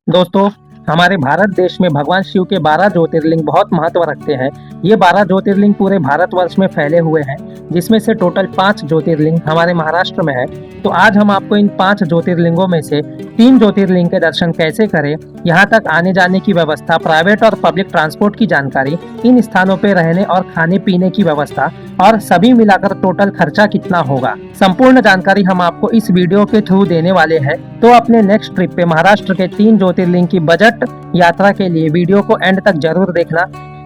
दोस्तों, हमारे भारत देश में भगवान शिव के 12 ज्योतिर्लिंग बहुत महत्व रखते हैं। ये 12 ज्योतिर्लिंग पूरे भारतवर्ष में फैले हुए हैं, जिसमें से टोटल 5 ज्योतिर्लिंग हमारे महाराष्ट्र में है। तो आज हम आपको इन 5 ज्योतिर्लिंगों में से 3 ज्योतिर्लिंग के दर्शन कैसे करें, यहाँ तक आने जाने की व्यवस्था, प्राइवेट और पब्लिक ट्रांसपोर्ट की जानकारी, इन स्थानों पे रहने और खाने पीने की व्यवस्था और सभी मिलाकर टोटल खर्चा कितना होगा, संपूर्ण जानकारी हम आपको इस वीडियो के थ्रू देने वाले हैं। तो अपने नेक्स्ट ट्रिप पे महाराष्ट्र के 3 ज्योतिर्लिंग की बजट यात्रा के लिए वीडियो को एंड तक जरूर देखना।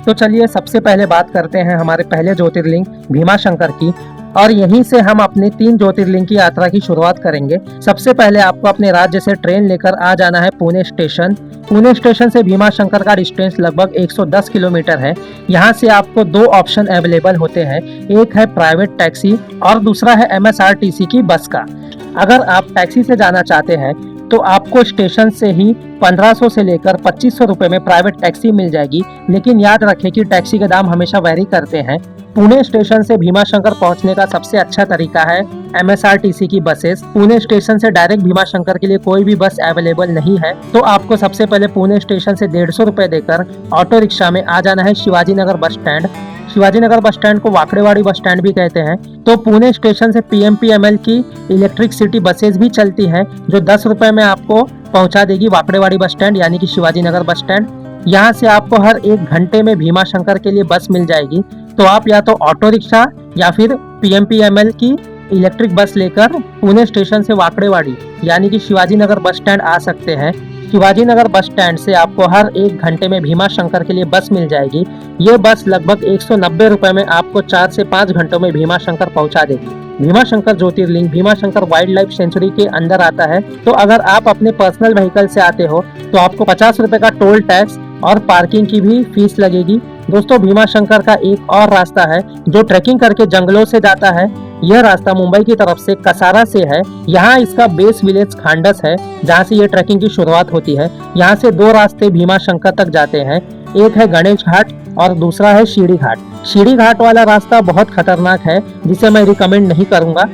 तो चलिए सबसे पहले बात करते हैं हमारे पहले ज्योतिर्लिंग भीमाशंकर की, और यहीं से हम अपने 3 ज्योतिर्लिंग की यात्रा की शुरुआत करेंगे। सबसे पहले आपको अपने राज्य से ट्रेन लेकर आ जाना है पुणे स्टेशन। पुणे स्टेशन से भीमाशंकर का डिस्टेंस लगभग 110 किलोमीटर है। यहाँ से आपको 2 ऑप्शन अवेलेबल होते हैं, एक है प्राइवेट टैक्सी और दूसरा है MSRTC की बस का। अगर आप टैक्सी से जाना चाहते हैं तो आपको स्टेशन से ही 1500 से लेकर 2500 रुपए में प्राइवेट टैक्सी मिल जाएगी, लेकिन याद रखें कि टैक्सी के दाम हमेशा वेरी करते हैं। पुणे स्टेशन से भीमाशंकर पहुंचने का सबसे अच्छा तरीका है MSRTC की बसेस। पुणे स्टेशन से डायरेक्ट भीमाशंकर के लिए कोई भी बस अवेलेबल नहीं है, तो आपको सबसे पहले पुणे स्टेशन से 150 रुपए देकर ऑटो रिक्शा में आ जाना है Shivaji Nagar bus stand. Shivaji Nagar bus stand को वाकड़ेवाड़ी बस स्टैंड भी कहते हैं। तो पुणे स्टेशन से PMPML की इलेक्ट्रिक सिटी बसेस भी चलती हैं, जो 10 रुपए में आपको पहुंचा देगी वाकड़ेवाड़ी बस स्टैंड यानी कि शिवाजी नगर बस स्टैंड। यहाँ से आपको हर 1 घंटे में भीमाशंकर के लिए बस मिल जाएगी। तो आप या तो ऑटो रिक्शा या फिर PMPML की इलेक्ट्रिक बस लेकर पुणे स्टेशन से वाकड़ेवाड़ी यानी कि शिवाजी नगर बस स्टैंड आ सकते हैं। शिवाजी नगर बस स्टैंड से आपको हर 1 घंटे में भीमाशंकर के लिए बस मिल जाएगी। ये बस लगभग 190 रुपए में आपको 4 से 5 घंटों में भीमाशंकर पहुंचा देगी। भीमाशंकर ज्योतिर्लिंग भीमाशंकर वाइल्ड लाइफ सेंचुरी के अंदर आता है। तो अगर आप अपने पर्सनल व्हीकल से आते हो तो आपको 50 रुपए का टोल टैक्स और पार्किंग की भी फीस लगेगी। दोस्तों, भीमाशंकर का एक और रास्ता है जो ट्रैकिंग करके जंगलों से जाता है। यह रास्ता मुंबई की तरफ से कसारा से है। यहाँ इसका बेस विलेज खांडस है, जहाँ से ये ट्रैकिंग की शुरुआत होती है। यहाँ से 2 रास्ते भीमाशंकर तक जाते हैं, एक है गणेश घाट और दूसरा है सीढ़ी घाट। सीढ़ी घाट वाला रास्ता बहुत खतरनाक है, जिसे मैं रिकमेंड नहीं करूंगा।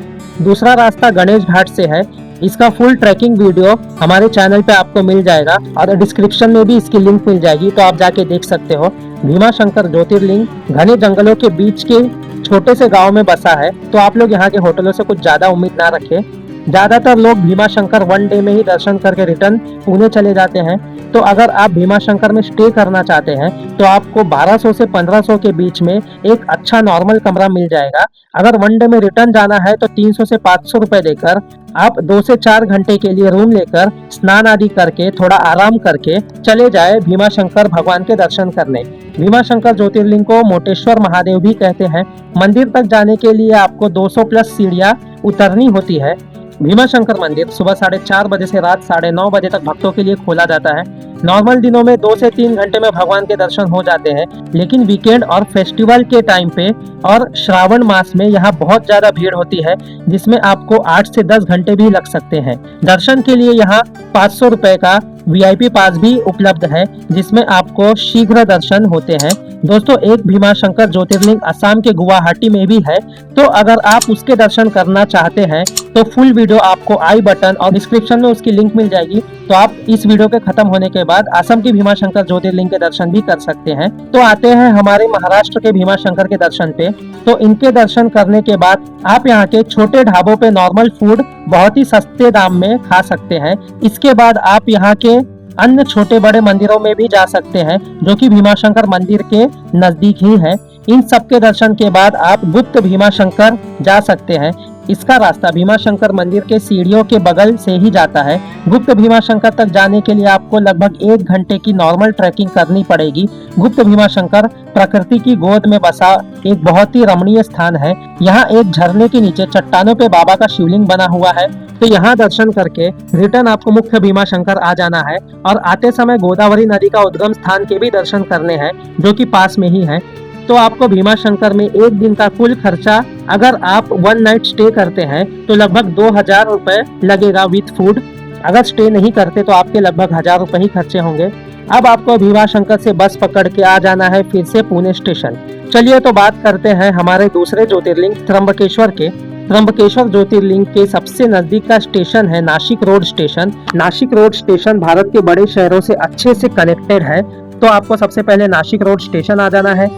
दूसरा रास्ता गणेश घाट से है। इसका फुल ट्रैकिंग वीडियो हमारे चैनल पे आपको मिल जाएगा और डिस्क्रिप्शन में भी इसकी लिंक मिल जाएगी, तो आप जाके देख सकते हो। भीमाशंकर ज्योतिर्लिंग घने जंगलों के बीच के छोटे से गांव में बसा है, तो आप लोग यहाँ के होटलों से कुछ ज्यादा उम्मीद ना रखें। ज्यादातर लोग भीमाशंकर 1 डे में ही दर्शन करके रिटर्न पुणे चले जाते हैं। तो अगर आप भीमाशंकर में स्टे करना चाहते हैं तो आपको 1200 से 1500 के बीच में एक अच्छा नॉर्मल कमरा मिल जाएगा। अगर 1 डे में रिटर्न जाना है तो 300 से 500 रुपए देकर आप 2 से 4 घंटे के लिए रूम लेकर स्नान आदि करके थोड़ा आराम करके चले जाए भीमाशंकर भगवान के दर्शन करने। भीमाशंकर ज्योतिर्लिंग को मोटेश्वर महादेव भी कहते हैं। मंदिर तक जाने के लिए आपको 200 प्लस सीढ़ियां उतरनी होती है। भीमाशंकर मंदिर सुबह 4:30 बजे से रात 9:30 बजे तक भक्तों के लिए खोला जाता है। नॉर्मल दिनों में 2 से 3 घंटे में भगवान के दर्शन हो जाते हैं, लेकिन वीकेंड और फेस्टिवल के टाइम पे और श्रावण मास में यहाँ बहुत ज्यादा भीड़ होती है, जिसमें आपको 8 से 10 घंटे भी लग सकते हैं। दर्शन के लिए यहाँ 500 रुपए का VIP पास भी उपलब्ध है, जिसमें आपको शीघ्र दर्शन होते हैं। दोस्तों, एक भीमाशंकर ज्योतिर्लिंग असम के गुवाहाटी में भी है, तो अगर आप उसके दर्शन करना चाहते हैं तो फुल वीडियो आपको आई बटन और डिस्क्रिप्शन में उसकी लिंक मिल जाएगी। तो आप इस वीडियो के खत्म होने के बाद असम की भीमाशंकर ज्योतिर्लिंग के दर्शन भी कर सकते हैं। तो आते हैं हमारे महाराष्ट्र के भीमाशंकर के दर्शन पे। तो इनके दर्शन करने के बाद आप यहाँ के छोटे ढाबों पे नॉर्मल फूड बहुत ही सस्ते दाम में खा सकते हैं। इसके बाद आप यहाँ के अन्य छोटे बड़े मंदिरों में भी जा सकते हैं, जो कि भीमाशंकर मंदिर के नजदीक ही है। इन सब के दर्शन के बाद आप गुप्त भीमाशंकर जा सकते हैं। इसका रास्ता भीमाशंकर मंदिर के सीढ़ियों के बगल से ही जाता है। गुप्त भीमाशंकर तक जाने के लिए आपको लगभग 1 घंटे की नॉर्मल ट्रैकिंग करनी पड़ेगी। गुप्त भीमाशंकर प्रकृति की गोद में बसा एक बहुत ही रमणीय स्थान है। यहाँ एक झरने के नीचे चट्टानों पे बाबा का शिवलिंग बना हुआ है। तो यहाँ दर्शन करके रिटर्न आपको मुख्य भीमाशंकर आ जाना है, और आते समय गोदावरी नदी का उद्गम स्थान के भी दर्शन करने हैं, जो कि पास में ही है। तो आपको भीमाशंकर में 1 दिन का कुल खर्चा, अगर आप 1 नाइट स्टे करते हैं तो लगभग 2000 रुपए लगेगा विथ फूड। अगर स्टे नहीं करते तो आपके लगभग 1000 रुपए ही खर्चे होंगे। अब आपको भीमाशंकर से बस पकड़ के आ जाना है फिर से पुणे स्टेशन। चलिए तो बात करते हैं हमारे दूसरे ज्योतिर्लिंग त्र्यंबकेश्वर के। त्र्यंबकेश्वर ज्योतिर्लिंग के सबसे नजदीक का स्टेशन है Nashik road station. Nashik road station Bharat के बड़े शहरों से अच्छे से कनेक्टेड है, तो आपको सबसे पहले नासिक रोड स्टेशन आ जाना है।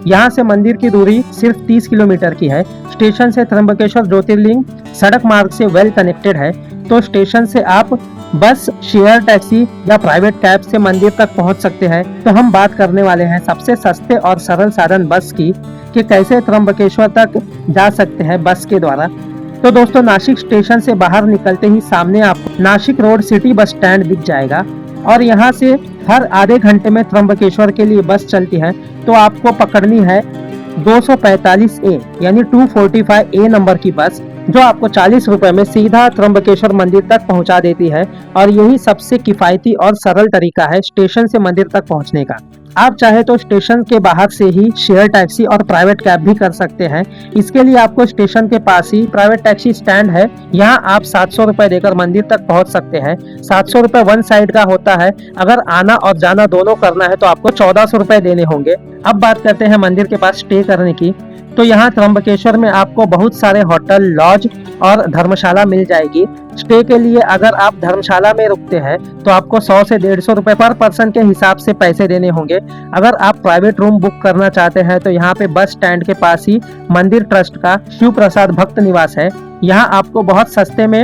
यहाँ से मंदिर की दूरी सिर्फ 30 किलोमीटर की है। स्टेशन से त्र्यंबकेश्वर ज्योतिर्लिंग सड़क मार्ग से वेल कनेक्टेड है, तो स्टेशन से आप बस, शेयर टैक्सी या प्राइवेट कैब से मंदिर तक पहुंच सकते हैं। तो हम बात करने वाले हैं सबसे सस्ते और सरल साधन बस की, कि कैसे त्र्यंबकेश्वर तक जा सकते हैं बस के द्वारा। तो दोस्तों, नासिक स्टेशन से बाहर निकलते ही सामने आपको Nashik road city bus stand दिख जाएगा, और यहाँ से हर आधे घंटे में त्र्यंबकेश्वर के लिए बस चलती है। तो आपको पकड़नी है 245A यानी 245A नंबर की बस, जो आपको 40 रुपए में सीधा त्र्यंबकेश्वर मंदिर तक पहुंचा देती है। और यही सबसे किफायती और सरल तरीका है स्टेशन से मंदिर तक पहुंचने का। आप चाहे तो स्टेशन के बाहर से ही शेयर टैक्सी और प्राइवेट कैब भी कर सकते हैं। इसके लिए आपको स्टेशन के पास ही प्राइवेट टैक्सी स्टैंड है, यहाँ आप 700 रुपए देकर मंदिर तक पहुंच सकते हैं। 700 रुपए वन साइड का होता है, अगर आना और जाना दोनों करना है तो आपको 1400 रुपए देने होंगे। अब बात करते हैं मंदिर के पास स्टे करने की। तो यहाँ त्र्यंबकेश्वर में आपको बहुत सारे होटल, लॉज और धर्मशाला मिल जाएगी। स्टे के लिए अगर आप धर्मशाला में रुकते हैं तो आपको 100 से 150 रुपए पर पर्सन के हिसाब से पैसे देने होंगे। अगर आप प्राइवेट रूम बुक करना चाहते हैं तो यहाँ पे बस स्टैंड के पास ही मंदिर ट्रस्ट का शिव प्रसाद भक्त निवास है, यहाँ आपको बहुत सस्ते में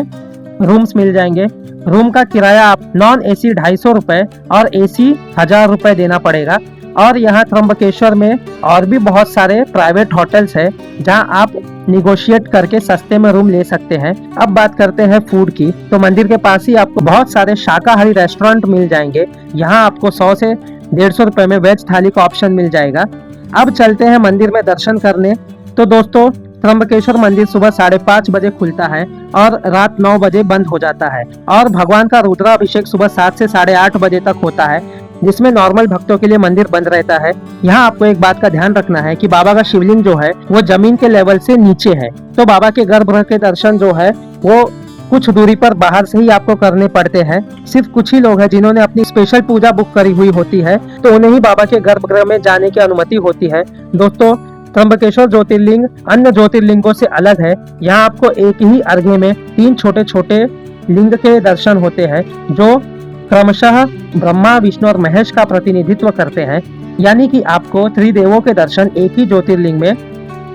रूम्स मिल जाएंगे। रूम का किराया आप नॉन AC 250 रुपए और AC 1000 रुपए देना पड़ेगा। और यहाँ त्र्यंबकेश्वर में और भी बहुत सारे प्राइवेट होटल्स हैं, जहाँ आप निगोशिएट करके सस्ते में रूम ले सकते हैं। अब बात करते हैं फूड की। तो मंदिर के पास ही आपको बहुत सारे शाकाहारी रेस्टोरेंट मिल जाएंगे, यहाँ आपको 100 से 150 रुपए में वेज थाली का ऑप्शन मिल जाएगा। अब चलते हैं मंदिर में दर्शन करने। तो दोस्तों, त्र्यंबकेश्वर मंदिर सुबह 5:30 बजे खुलता है और रात 9 बजे बंद हो जाता है, और भगवान का रुद्राभिषेक सुबह 7 से 8:30 बजे तक होता है, जिसमें नॉर्मल भक्तों के लिए मंदिर बंद रहता है। यहाँ आपको एक बात का ध्यान रखना है कि बाबा का शिवलिंग जो है वो जमीन के लेवल से नीचे है, तो बाबा के गर्भगृह के दर्शन जो है वो कुछ दूरी पर बाहर से ही आपको करने पड़ते हैं। सिर्फ कुछ ही लोग हैं जिन्होंने अपनी स्पेशल पूजा बुक करी हुई होती है, तो उन्हें ही बाबा के गर्भगृह में जाने की अनुमति होती है। दोस्तों, त्र्यंबकेश्वर ज्योतिर्लिंग अन्य ज्योतिर्लिंगों से अलग है। यहाँ आपको एक ही अर्घ्य में 3 छोटे छोटे लिंग के दर्शन होते हैं, जो क्रमशः ब्रह्मा, विष्णु और महेश का प्रतिनिधित्व करते हैं। यानी कि आपको त्रिदेवों के दर्शन एक ही ज्योतिर्लिंग में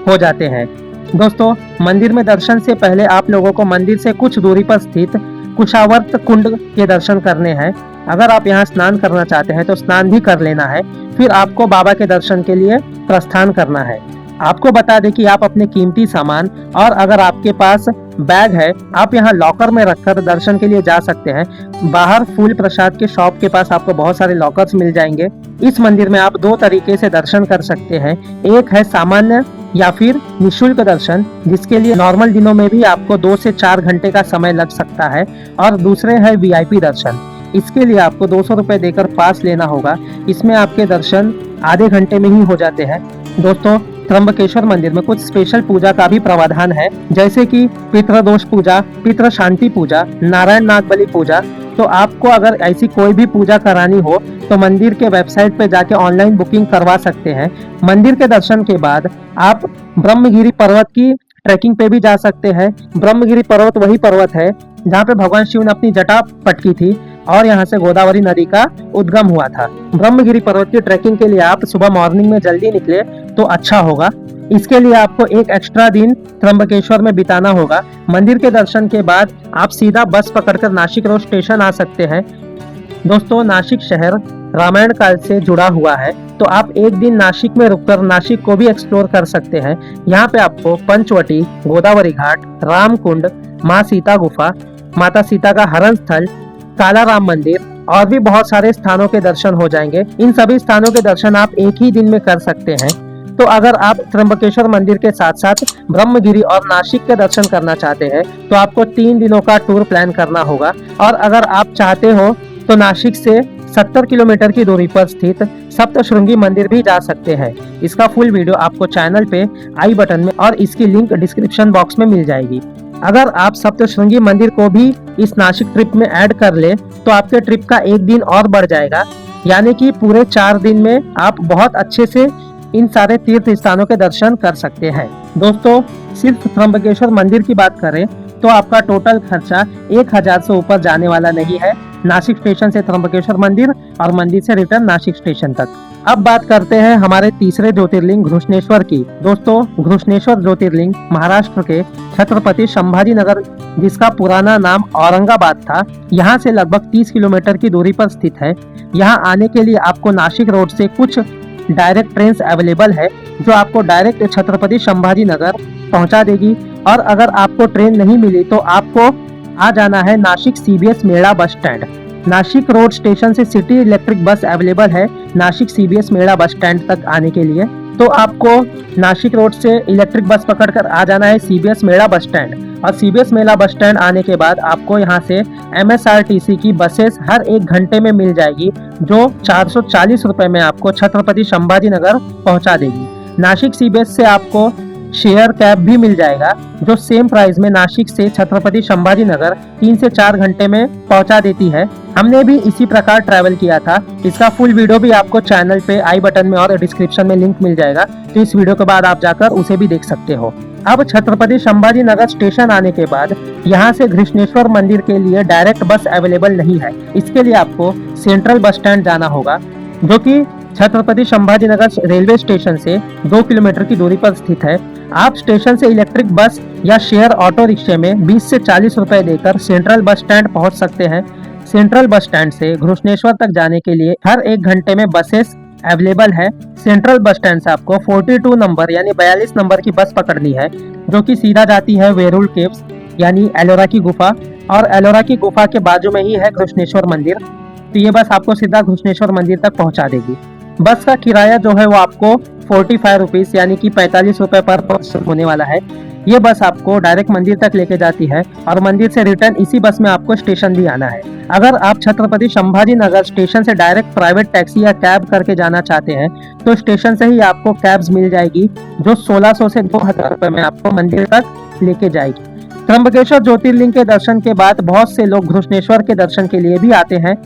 हो जाते हैं। दोस्तों, मंदिर में दर्शन से पहले आप लोगों को मंदिर से कुछ दूरी पर स्थित कुशावर्त कुंड के दर्शन करने हैं। अगर आप यहाँ स्नान करना चाहते हैं तो स्नान भी कर लेना है, फिर आपको बाबा के दर्शन के लिए प्रस्थान करना है। आपको बता दें कि आप अपने कीमती सामान और अगर आपके पास बैग है, आप यहाँ लॉकर में रखकर दर्शन के लिए जा सकते हैं। बाहर फूल प्रसाद के शॉप के पास आपको बहुत सारे लॉकर्स मिल जाएंगे। इस मंदिर में आप 2 तरीके से दर्शन कर सकते हैं। एक है सामान्य या फिर निशुल्क दर्शन, जिसके लिए नॉर्मल दिनों में भी आपको 2 से 4 घंटे का समय लग सकता है, और दूसरे है VIP दर्शन। इसके लिए आपको 200 रुपए देकर पास लेना होगा। इसमें आपके दर्शन आधे घंटे में ही हो जाते हैं। दोस्तों, त्र्यंबकेश्वर मंदिर में कुछ स्पेशल पूजा का भी प्रावधान है, जैसे कि पितृदोष पूजा, पितृ शांति पूजा, नारायण नागबलि पूजा। तो आपको अगर ऐसी कोई भी पूजा करानी हो तो मंदिर के वेबसाइट पे जाके ऑनलाइन बुकिंग करवा सकते हैं। मंदिर के दर्शन के बाद आप ब्रह्मगिरी पर्वत की ट्रैकिंग पे भी जा सकते हैं। ब्रह्मगिरी पर्वत वही पर्वत है जहाँ पे भगवान शिव ने अपनी जटा पटकी थी और यहाँ से गोदावरी नदी का उद्गम हुआ था। ब्रह्मगिरी पर्वत की ट्रैकिंग के लिए आप सुबह मॉर्निंग में जल्दी निकले तो अच्छा होगा। इसके लिए आपको एक एक्स्ट्रा दिन त्र्यंबकेश्वर में बिताना होगा। मंदिर के दर्शन के बाद आप सीधा बस पकड़कर नासिक रोड स्टेशन आ सकते हैं। दोस्तों, नासिक शहर रामायण काल से जुड़ा हुआ है, तो आप एक दिन नासिक में रुककर नासिक को भी एक्सप्लोर कर सकते हैं। यहाँ पे आपको पंचवटी, गोदावरी घाट, रामकुंड, माँ सीता गुफा, माता सीता का हरण स्थल, काला राम मंदिर और भी बहुत सारे स्थानों के दर्शन हो जाएंगे। इन सभी स्थानों के दर्शन आप एक ही दिन में कर सकते हैं। तो अगर आप त्र्यंबकेश्वर मंदिर के साथ साथ ब्रह्मगिरी और नासिक के दर्शन करना चाहते हैं तो आपको 3 दिनों का टूर प्लान करना होगा। और अगर आप चाहते हो तो नासिक से 70 किलोमीटर की दूरी पर स्थित सप्तशृंगी मंदिर भी जा सकते हैं। इसका फुल वीडियो आपको चैनल पे आई बटन में और इसकी लिंक डिस्क्रिप्शन बॉक्स में मिल जाएगी। अगर आप सप्तशृंगी मंदिर को भी इस नासिक ट्रिप में ऐड कर ले तो आपके ट्रिप का एक दिन और बढ़ जाएगा, यानी कि पूरे 4 दिन में आप बहुत अच्छे से इन सारे तीर्थ स्थानों के दर्शन कर सकते हैं। दोस्तों, सिर्फ त्र्यंबकेश्वर मंदिर की बात करें तो आपका टोटल खर्चा 1000 से ऊपर जाने वाला नहीं है, नासिक स्टेशन से त्र्यंबकेश्वर मंदिर और मंदिर से रिटर्न नासिक स्टेशन तक। अब बात करते हैं हमारे तीसरे ज्योतिर्लिंग घृष्णेश्वर की। दोस्तों, घृष्णेश्वर ज्योतिर्लिंग महाराष्ट्र के छत्रपति संभाजी नगर, जिसका पुराना नाम औरंगाबाद था, यहाँ से लगभग 30 किलोमीटर की दूरी पर स्थित है। यहाँ आने के लिए आपको नासिक रोड से कुछ डायरेक्ट ट्रेन अवेलेबल है जो आपको डायरेक्ट छत्रपति संभाजी नगर पहुंचा देगी। और अगर आपको ट्रेन नहीं मिली तो आपको आ जाना है Nashik CBS Meda bus stand. Nashik road station से सिटी इलेक्ट्रिक बस अवेलेबल है Nashik CBS Meda bus stand तक आने के लिए। तो आपको नासिक रोड से इलेक्ट्रिक बस पकड़कर आ जाना है CBS मेड़ा बस स्टैंड, और CBS मेला बस स्टैंड आने के बाद आपको यहाँ से MSRTC की बसेस हर 1 घंटे में मिल जाएगी, जो 440 रुपए में आपको छत्रपति संभाजी नगर पहुँचा देगी। नासिक CBS से आपको शेयर कैब भी मिल जाएगा जो सेम प्राइस में नासिक से छत्रपति संभाजी नगर 3 से 4 घंटे में पहुंचा देती है। हमने भी इसी प्रकार ट्रैवल किया था। इसका फुल वीडियो भी आपको चैनल पे आई बटन में और डिस्क्रिप्शन में लिंक मिल जाएगा, तो इस वीडियो के बाद आप जाकर उसे भी देख सकते हो। अब छत्रपति संभाजी नगर स्टेशन आने के बाद यहाँ से घृष्णेश्वर मंदिर के लिए डायरेक्ट बस अवेलेबल नहीं है। इसके लिए आपको सेंट्रल बस स्टैंड जाना होगा, जो कि छत्रपति संभाजी नगर रेलवे स्टेशन से 2 किलोमीटर की दूरी पर स्थित है। आप स्टेशन से इलेक्ट्रिक बस या शेयर ऑटो रिक्शे में 20 से 40 रुपए देकर सेंट्रल बस स्टैंड पहुंच सकते हैं। सेंट्रल बस स्टैंड से घृष्णेश्वर तक जाने के लिए हर 1 घंटे में बसेस अवेलेबल है। सेंट्रल बस स्टैंड से आपको 42 नंबर यानी 42 नंबर की बस पकड़नी है, जो कि सीधा जाती है वेरुल केव्स यानी एलोरा की गुफा, और एलोरा की गुफा के बाजू में ही है घृष्णेश्वर मंदिर। तो ये बस आपको सीधा घृष्णेश्वर मंदिर तक पहुंचा देगी। बस का किराया जो है वो आपको 45 रुपीज यानी कि 45 रुपए पर पर्सन होने वाला है। ये बस आपको डायरेक्ट मंदिर तक लेके जाती है और मंदिर से रिटर्न इसी बस में आपको स्टेशन भी आना है। अगर आप छत्रपति संभाजी नगर स्टेशन से डायरेक्ट प्राइवेट टैक्सी या कैब करके जाना चाहते हैं तो स्टेशन से ही आपको कैब्स मिल जाएगी, जो 1600 से 2000 रुपए में आपको मंदिर तक लेके जाएगी। त्र्यंबकेश्वर ज्योतिर्लिंग के दर्शन के बाद बहुत से लोग घृष्णेश्वर के दर्शन के लिए भी आते हैं।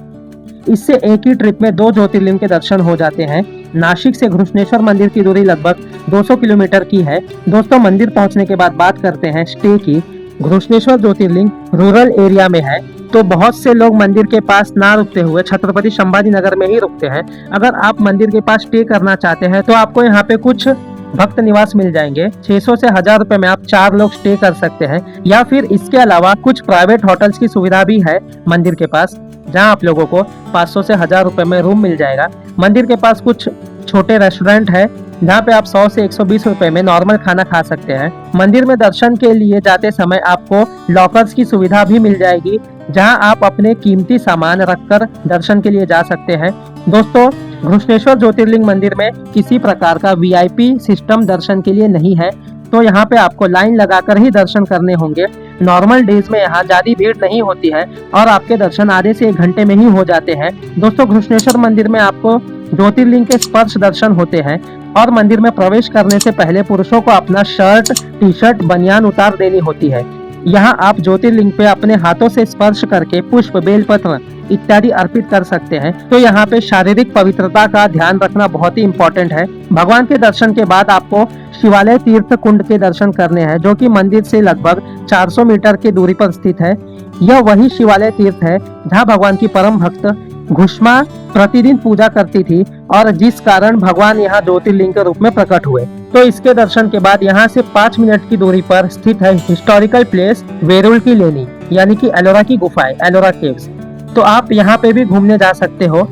इससे एक ही ट्रिप में 2 ज्योतिर्लिंग के दर्शन हो जाते हैं। नासिक से घृष्णेश्वर मंदिर की दूरी लगभग 200 किलोमीटर की है। दोस्तों, मंदिर पहुंचने के बाद बात करते हैं स्टे की। घृष्णेश्वर ज्योतिर्लिंग रूरल एरिया में है, तो बहुत से लोग मंदिर के पास ना रुकते हुए छत्रपति संभाजी नगर में ही रुकते हैं। अगर आप मंदिर के पास स्टे करना चाहते हैं तो आपको यहाँ पे कुछ भक्त निवास मिल जाएंगे। 600 से 1000 रुपए में आप 4 लोग स्टे कर सकते हैं, या फिर इसके अलावा कुछ प्राइवेट होटल्स की सुविधा भी है मंदिर के पास, जहां आप लोगों को 500 से 1000 रुपए में रूम मिल जाएगा। मंदिर के पास कुछ छोटे रेस्टोरेंट है जहां पे आप 100 से 120 रुपए में नॉर्मल खाना खा सकते हैं। मंदिर में दर्शन के लिए जाते समय आपको लॉकर्स की सुविधा भी मिल जाएगी, जहां आप अपने कीमती सामान रखकर दर्शन के लिए जा सकते हैं। दोस्तों, घृष्णेश्वर ज्योतिर्लिंग मंदिर में किसी प्रकार का VIP सिस्टम दर्शन के लिए नहीं है, तो यहाँ पे आपको लाइन लगाकर ही दर्शन करने होंगे। नॉर्मल डेज में यहाँ ज्यादा भीड़ नहीं होती है और आपके दर्शन आधे से 1 घंटे में ही हो जाते हैं। दोस्तों, घृष्णेश्वर मंदिर में आपको ज्योतिर्लिंग के स्पर्श दर्शन होते हैं, और मंदिर में प्रवेश करने से पहले पुरुषों को अपना शर्ट, टी-शर्ट, बनियान उतार देनी होती है। यहाँ आप ज्योतिर्लिंग पे अपने हाथों से स्पर्श करके पुष्प, बेलपत्र इत्यादि अर्पित कर सकते हैं। तो यहाँ पे शारीरिक पवित्रता का ध्यान रखना बहुत ही इम्पोर्टेंट है। भगवान के दर्शन के बाद आपको शिवालय तीर्थ कुंड के दर्शन करने हैं, जो कि मंदिर से लगभग 400 मीटर की दूरी पर स्थित है। यह वही शिवालय तीर्थ है जहाँ भगवान की परम भक्त घुष्मा प्रतिदिन पूजा करती थी, और जिस कारण भगवान यहाँ ज्योतिर्लिंग के रूप में प्रकट हुए। तो इसके दर्शन के बाद यहाँ से 5 मिनट की दूरी पर स्थित है हिस्टोरिकल प्लेस वेरुल की लेनी यानी कि एलोरा की गुफाएं, एलोरा केव्स। तो आप यहाँ पे भी घूमने जा सकते हो।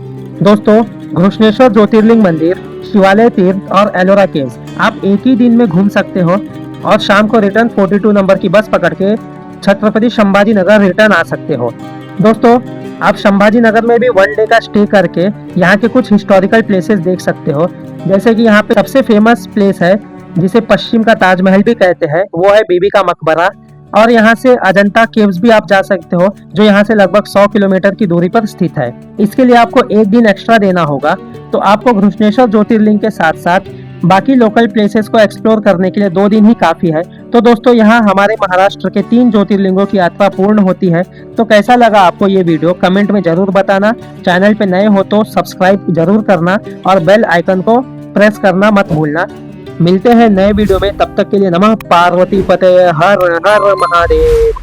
दोस्तों, घृष्णेश्वर ज्योतिर्लिंग मंदिर, शिवालय तीर्थ और एलोरा केव्स आप एक ही दिन में घूम सकते हो, और शाम को रिटर्न 42 नंबर की बस पकड़ के छत्रपति संभाजी नगर रिटर्न आ सकते हो। दोस्तों, आप संभाजी नगर में भी 1 डे का स्टे करके यहाँ के कुछ हिस्टोरिकल प्लेसेस देख सकते हो। जैसे कि यहाँ पे सबसे फेमस प्लेस है, जिसे पश्चिम का ताजमहल भी कहते हैं, वो है बीबी का मकबरा। और यहाँ से अजंता केव्स भी आप जा सकते हो, जो यहाँ से लगभग 100 किलोमीटर की दूरी पर स्थित है। इसके लिए आपको 1 दिन एक्स्ट्रा देना होगा। तो आपको घृष्णेश्वर ज्योतिर्लिंग के साथ साथ बाकी लोकल प्लेसेस को एक्सप्लोर करने के लिए 2 दिन ही काफी है। तो दोस्तों, यहाँ हमारे महाराष्ट्र के 3 ज्योतिर्लिंगों की यात्रा पूर्ण होती है। तो कैसा लगा आपको ये वीडियो कमेंट में जरूर बताना। चैनल पे नए हो तो सब्सक्राइब जरूर करना और बेल आइकन को प्रेस करना मत भूलना। मिलते हैं नए वीडियो में, तब तक के लिए नमः पार्वती पते हर हर महादेव।